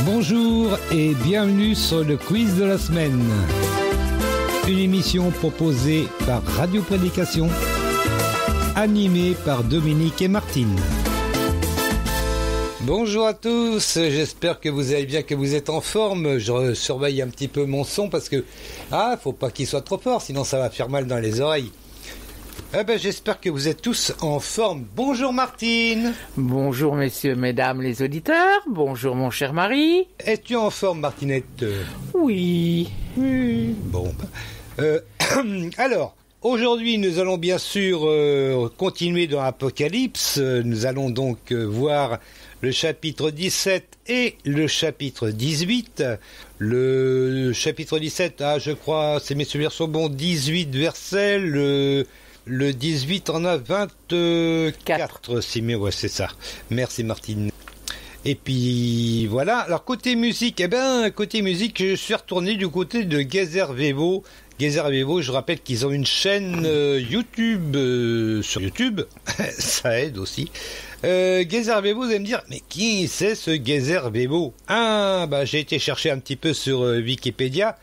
Bonjour et bienvenue sur le quiz de la semaine. Une émission proposée par Radio Prédication, animée par Dominique et Martine. Bonjour à tous, j'espère que vous allez bien, que vous êtes en forme. Je surveille un petit peu mon son parce que faut pas qu'il soit trop fort, sinon ça va faire mal dans les oreilles. J'espère que vous êtes tous en forme. Bonjour Martine. Bonjour messieurs, mesdames les auditeurs. Bonjour mon cher mari. Es-tu en forme Martinette? Oui. Bon. Alors, aujourd'hui nous allons bien sûr continuer dans Apocalypse. Nous allons donc voir le chapitre 17 et le chapitre 18. Le chapitre 17, je crois, c'est mes souvenirs sont bons, 18 versets, le 18 en a 24, c'est ça. Merci Martine. Et puis voilà, alors côté musique, je suis retourné du côté de Gezer Vevo. Gezer Vevo, je rappelle qu'ils ont une chaîne YouTube, sur YouTube, ça aide aussi. Gezer Vevo, vous allez me dire, mais qui c'est ce Gezer Vevo? J'ai été chercher un petit peu sur Wikipédia.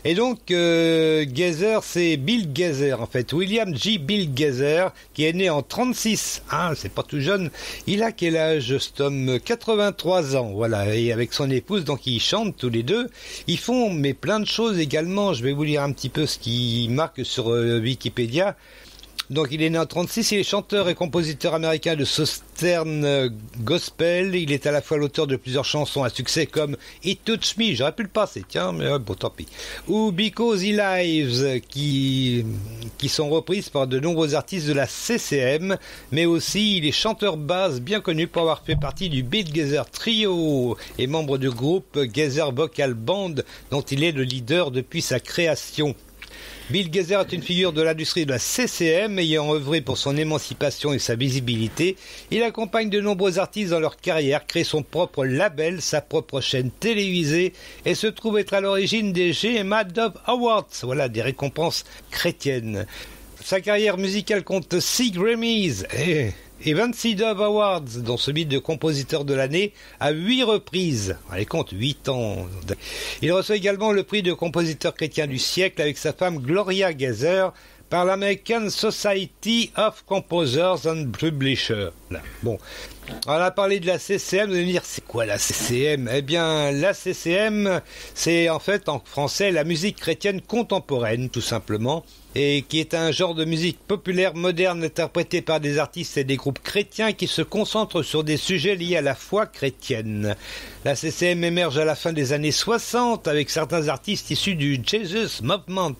Et donc, Gezer, c'est Bill Gezer, en fait. William J. Bill Gezer, qui est né en 36. C'est pas tout jeune. Il a quel âge, cet homme? 83 ans, voilà. Et avec son épouse, donc, ils chantent tous les deux. Ils font, mais plein de choses également. Je vais vous lire un petit peu ce qui marque sur Wikipédia. Donc il est né en 36, il est chanteur et compositeur américain de Southern Gospel. Il est à la fois l'auteur de plusieurs chansons à succès comme It Touch Me, j'aurais pu le passer, tiens, mais bon, tant pis. Ou Because He Lives, qui sont reprises par de nombreux artistes de la CCM, mais aussi il est chanteur basse bien connu pour avoir fait partie du Bill Gezer Trio et membre du groupe Gezer Vocal Band, dont il est le leader depuis sa création. Bill Gezer est une figure de l'industrie de la CCM, ayant œuvré pour son émancipation et sa visibilité. Il accompagne de nombreux artistes dans leur carrière, crée son propre label, sa propre chaîne télévisée et se trouve être à l'origine des GMA Dove Awards, voilà, des récompenses chrétiennes. Sa carrière musicale compte 6 Grammys et 26 Dove Awards, dont celui de compositeur de l'année, à 8 reprises. Allez, compte 8 ans. Il reçoit également le prix de compositeur chrétien du siècle avec sa femme Gloria Gezer par l'American Society of Composers and Publishers. Bon, on a parlé de la CCM, vous allez me dire, c'est quoi la CCM? La CCM, c'est en fait en français la musique chrétienne contemporaine, tout simplement, et qui est un genre de musique populaire moderne interprétée par des artistes et des groupes chrétiens qui se concentrent sur des sujets liés à la foi chrétienne. La CCM émerge à la fin des années 60 avec certains artistes issus du Jesus Movement.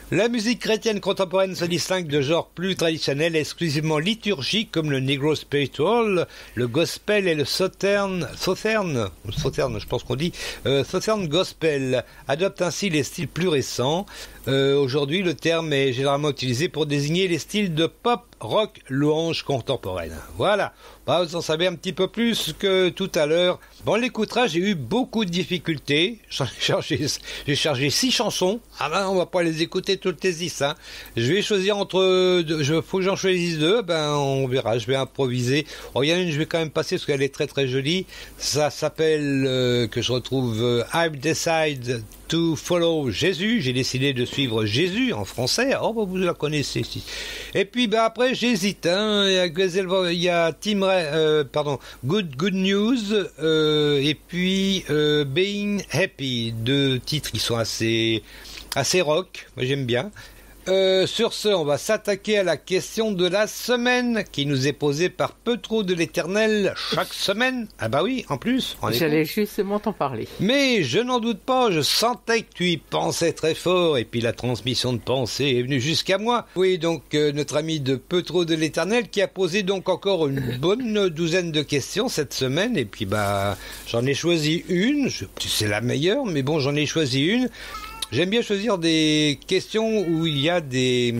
La musique chrétienne contemporaine se distingue de genres plus traditionnels et exclusivement liturgiques comme le Negro Spiritual, le Gospel et le Southern Gospel, adoptent ainsi les styles plus récents. Aujourd'hui, le terme est généralement utilisé pour désigner les styles de pop, rock, louange contemporaine. Voilà, vous en savez un petit peu plus que tout à l'heure. Bon, on l'écoutera, j'ai eu beaucoup de difficultés. J'ai chargé 6 chansons. On va pas les écouter toutes les 6. Je vais choisir entre... faut que j'en choisisse 2. On verra, je vais improviser. Il y en a une, je vais quand même passer parce qu'elle est très très jolie. Ça s'appelle, que je retrouve, I've Decided to Follow Jésus. J'ai décidé de suivre Jésus en français. Vous la connaissez. Si. Et puis après j'hésite. Il y a Good News et puis Being Happy. 2 titres qui sont assez rock. Moi j'aime bien. Sur ce, on va s'attaquer à la question de la semaine qui nous est posée par Petro de l'Éternel chaque semaine. Oui, en plus. J'allais justement t'en parler. Mais je n'en doute pas, je sentais que tu y pensais très fort et puis la transmission de pensée est venue jusqu'à moi. Oui, donc notre ami de Petro de l'Éternel qui a posé donc encore une bonne douzaine de questions cette semaine et puis j'en ai choisi une, c'est la meilleure, mais bon, j'en ai choisi une. J'aime bien choisir des questions où il y a des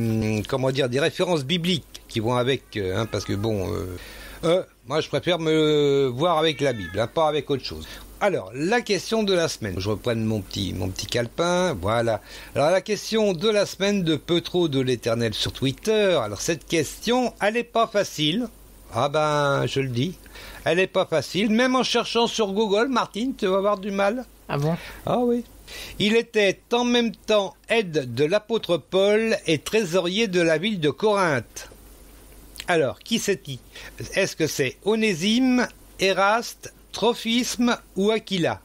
références bibliques qui vont avec, parce que moi je préfère me voir avec la Bible, pas avec autre chose. Alors, la question de la semaine. Je reprends mon petit calepin, voilà. Alors, la question de la semaine de Petro de l'Éternel sur Twitter. Alors, cette question, elle n'est pas facile. Ah ben, je le dis. Elle n'est pas facile. Même en cherchant sur Google, Martine, tu vas avoir du mal. Ah bon? Ah oui. Il était en même temps aide de l'apôtre Paul et trésorier de la ville de Corinthe. Alors, qui c'est-il? Est-ce que c'est Onésime, Éraste, Trophisme ou Aquila?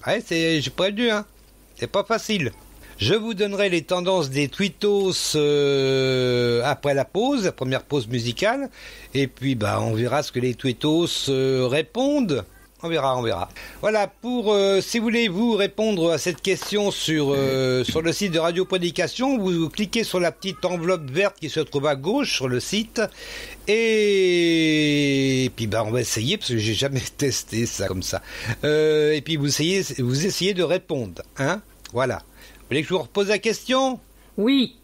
Ouais, j'ai prévenu, hein. C'est pas facile. Je vous donnerai les tendances des tweetos après la pause, la première pause musicale. Et puis, on verra ce que les tweetos répondent. On verra. Voilà, si vous voulez vous répondre à cette question sur le site de Radio Prédication, vous cliquez sur la petite enveloppe verte qui se trouve à gauche sur le site. Et puis on va essayer, parce que j'ai jamais testé ça comme ça. Et puis vous essayez de répondre, hein. Voilà. Vous voulez que je vous repose la question? Oui.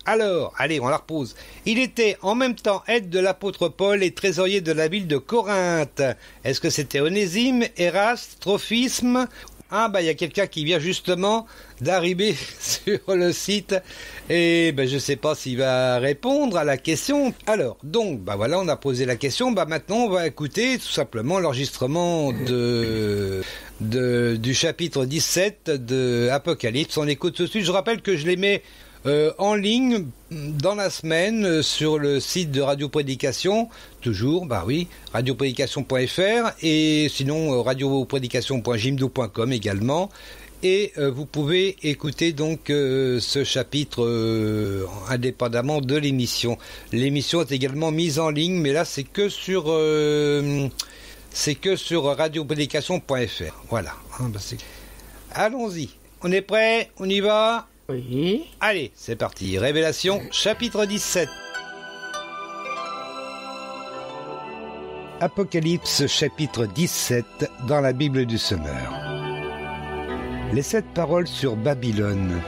Alors, allez, on la repose. Il était en même temps aide de l'apôtre Paul et trésorier de la ville de Corinthe. Est-ce que c'était Onésime, Éraste, Trophisme? Il y a quelqu'un qui vient justement d'arriver sur le site et je ne sais pas s'il va répondre à la question. Alors, donc, voilà, on a posé la question. Maintenant, on va écouter tout simplement l'enregistrement du chapitre 17 de Apocalypse. On écoute tout de suite. Je rappelle que je les mets en ligne dans la semaine sur le site de Radio Prédication, toujours, radioprédication.fr et sinon radioprédication.jimdo.com également. Et vous pouvez écouter donc ce chapitre indépendamment de l'émission. L'émission est également mise en ligne, mais là c'est que sur radioprédication.fr. Voilà. Allons-y. On est prêt? On y va? Oui. Allez, c'est parti. Révélation, chapitre 17. Apocalypse, chapitre 17, dans la Bible du Semeur. Les 7 paroles sur Babylone.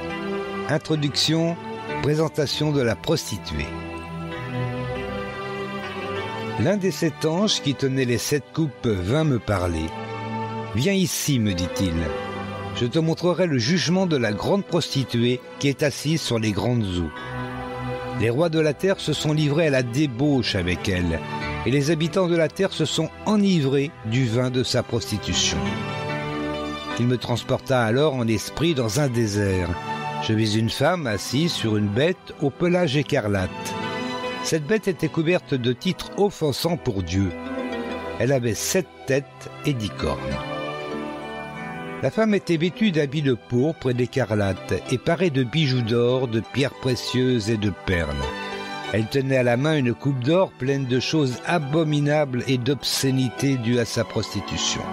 Introduction, présentation de la prostituée. L'un des 7 anges qui tenait les 7 coupes vint me parler. « Viens ici, me dit-il. Je te montrerai le jugement de la grande prostituée qui est assise sur les grandes eaux. Les rois de la terre se sont livrés à la débauche avec elle, et les habitants de la terre se sont enivrés du vin de sa prostitution. Il me transporta alors en esprit dans un désert. Je vis une femme assise sur une bête au pelage écarlate. Cette bête était couverte de titres offensants pour Dieu. Elle avait 7 têtes et 10 cornes. La femme était vêtue d'habits de pourpre et d'écarlate, et parée de bijoux d'or, de pierres précieuses et de perles. Elle tenait à la main une coupe d'or pleine de choses abominables et d'obscénités dues à sa prostitution.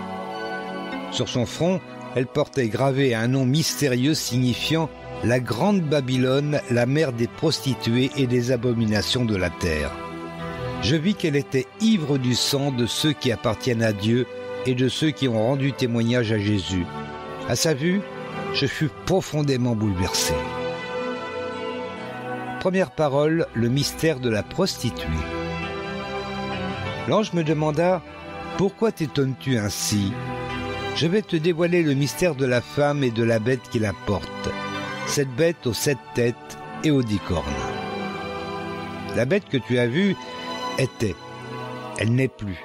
Sur son front, elle portait gravé un nom mystérieux signifiant « La grande Babylone, la mère des prostituées et des abominations de la terre ». Je vis qu'elle était ivre du sang de ceux qui appartiennent à Dieu et de ceux qui ont rendu témoignage à Jésus. À sa vue, je fus profondément bouleversé. Première parole, le mystère de la prostituée. L'ange me demanda « Pourquoi t'étonnes-tu ainsi ? Je vais te dévoiler le mystère de la femme et de la bête qui la porte, cette bête aux 7 têtes et aux 10 cornes. La bête que tu as vue était, elle n'est plus.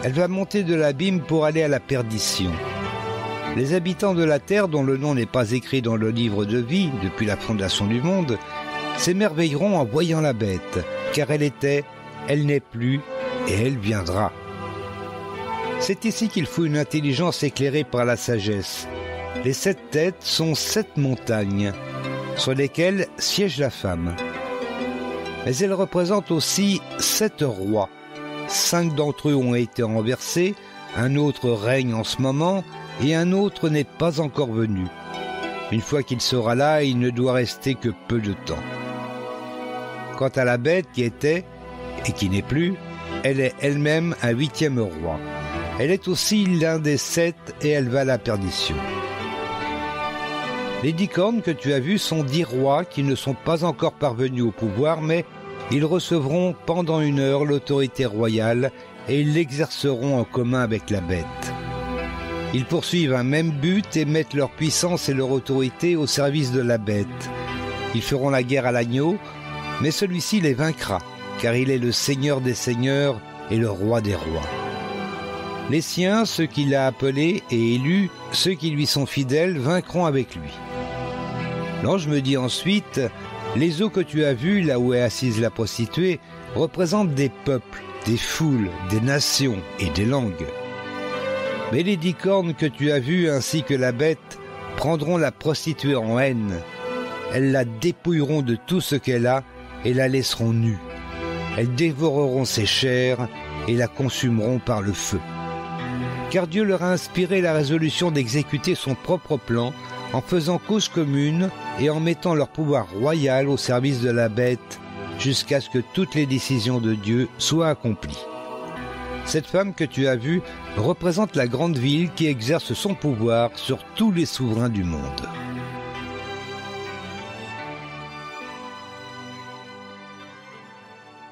Elle va monter de l'abîme pour aller à la perdition. Les habitants de la terre, dont le nom n'est pas écrit dans le livre de vie depuis la fondation du monde, s'émerveilleront en voyant la bête, car elle était, elle n'est plus, et elle viendra. C'est ici qu'il faut une intelligence éclairée par la sagesse. Les 7 têtes sont 7 montagnes, sur lesquelles siège la femme. Mais elles représentent aussi 7 rois. 5 d'entre eux ont été renversés, un autre règne en ce moment, et un autre n'est pas encore venu. Une fois qu'il sera là, il ne doit rester que peu de temps. Quant à la bête qui était, et qui n'est plus, elle est elle-même un 8e roi. Elle est aussi l'un des 7 et elle va à la perdition. Les 10 cornes que tu as vues sont 10 rois qui ne sont pas encore parvenus au pouvoir, mais ils recevront pendant 1 heure l'autorité royale et ils l'exerceront en commun avec la bête. Ils poursuivent un même but et mettent leur puissance et leur autorité au service de la bête. Ils feront la guerre à l'agneau, mais celui-ci les vaincra car il est le Seigneur des seigneurs et le Roi des rois. Les siens, ceux qu'il a appelés et élus, ceux qui lui sont fidèles, vaincront avec lui. L'ange me dit ensuite, les eaux que tu as vues, là où est assise la prostituée, représentent des peuples, des foules, des nations et des langues. Mais les 10 cornes que tu as vues ainsi que la bête prendront la prostituée en haine. Elles la dépouilleront de tout ce qu'elle a et la laisseront nue. Elles dévoreront ses chairs et la consumeront par le feu. Car Dieu leur a inspiré la résolution d'exécuter son propre plan en faisant cause commune et en mettant leur pouvoir royal au service de la bête jusqu'à ce que toutes les décisions de Dieu soient accomplies. Cette femme que tu as vue représente la grande ville qui exerce son pouvoir sur tous les souverains du monde.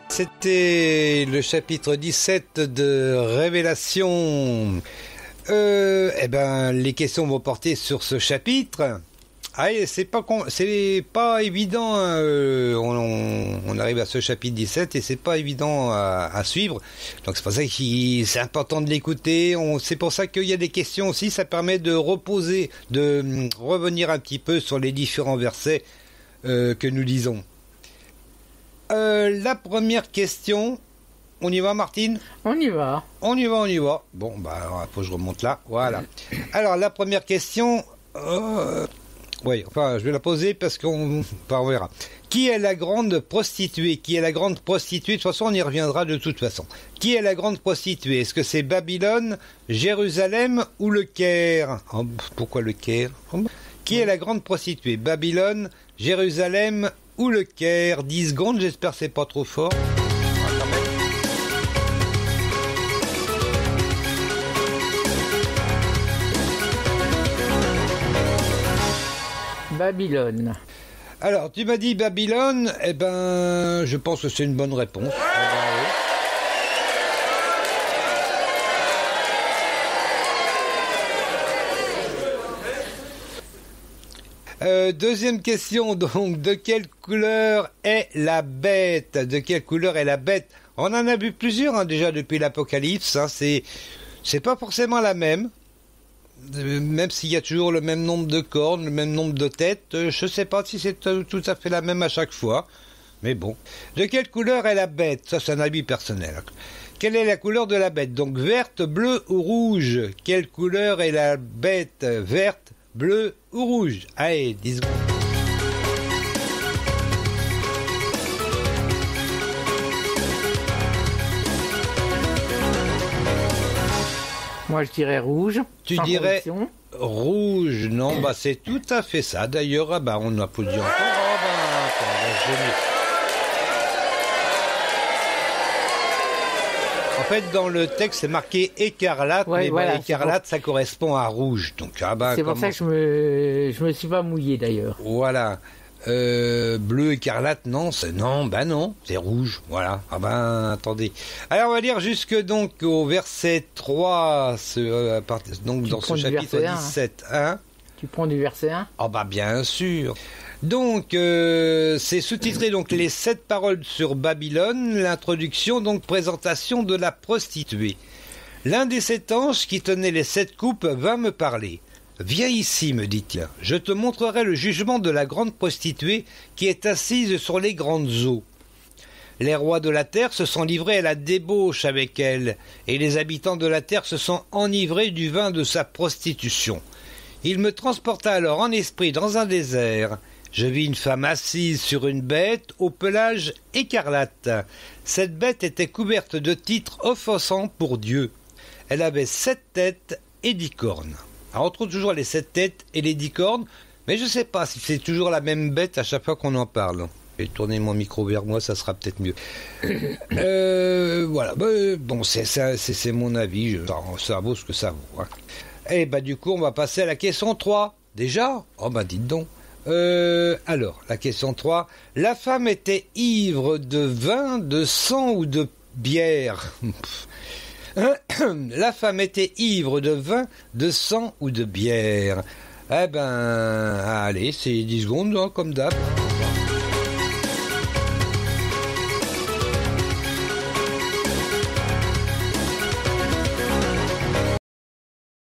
C'était le chapitre 17 de Révélation. Les questions vont porter sur ce chapitre. C'est pas évident. On arrive à ce chapitre 17 et c'est pas évident à suivre. Donc c'est pour ça que c'est important de l'écouter. C'est pour ça qu'il y a des questions aussi. Ça permet de reposer, de revenir un petit peu sur les différents versets que nous lisons. La première question, on y va Martine ? On y va. On y va. Bon, alors, faut que je remonte là, voilà. Alors, la première question, je vais la poser parce on verra. Qui est la grande prostituée ? De toute façon, on y reviendra de toute façon. Qui est la grande prostituée ? Est-ce que c'est Babylone, Jérusalem ou le Caire ? Pourquoi le Caire ? Qui est la grande prostituée ? Babylone, Jérusalem ou le Caire ? 10 secondes, j'espère que c'est pas trop fort. Babylone. Alors, tu m'as dit Babylone, je pense que c'est une bonne réponse. Deuxième question, donc, de quelle couleur est la bête ? On en a vu plusieurs déjà depuis l'Apocalypse, c'est pas forcément la même s'il y a toujours le même nombre de cornes, le même nombre de têtes, je sais pas si c'est tout à fait la même à chaque fois, mais bon. De quelle couleur est la bête ? Ça, c'est un avis personnel. Quelle est la couleur de la bête ? Donc verte, bleue ou rouge ? Quelle couleur est la bête ? Verte, bleue ou rouge ? Allez, 10 secondes. Moi, je dirais rouge. Tu dirais rouge, non, c'est tout à fait ça. D'ailleurs, on applaudit encore. En fait, dans le texte, c'est marqué écarlate, mais voilà, écarlate, ça correspond à rouge. Donc, c'est pour ça que je me suis pas mouillé, d'ailleurs. Voilà. Bleu écarlate, non, c'est rouge, voilà. Attendez. Alors on va lire jusque donc au verset 3, donc dans ce chapitre 17. Tu prends du verset 1 ? Bien sûr. Donc c'est sous-titré donc les 7 paroles sur Babylone, l'introduction, donc présentation de la prostituée. L'un des 7 anges qui tenait les 7 coupes vint me parler. Viens ici, me dit-il, je te montrerai le jugement de la grande prostituée qui est assise sur les grandes eaux. Les rois de la terre se sont livrés à la débauche avec elle, et les habitants de la terre se sont enivrés du vin de sa prostitution. Il me transporta alors en esprit dans un désert. Je vis une femme assise sur une bête au pelage écarlate. Cette bête était couverte de titres offensants pour Dieu. Elle avait 7 têtes et 10 cornes. Alors, on trouve toujours les 7 têtes et les 10 cornes, mais je ne sais pas si c'est toujours la même bête à chaque fois qu'on en parle. Je vais tourner mon micro vers moi, ça sera peut-être mieux. Voilà, c'est mon avis, ça vaut ce que ça vaut. Et du coup, on va passer à la question 3. Déjà ? Dites donc. Alors, la question 3. La femme était ivre de vin, de sang ou de bière ? La femme était ivre de vin, de sang ou de bière. Allez, c'est 10 secondes, comme d'hab.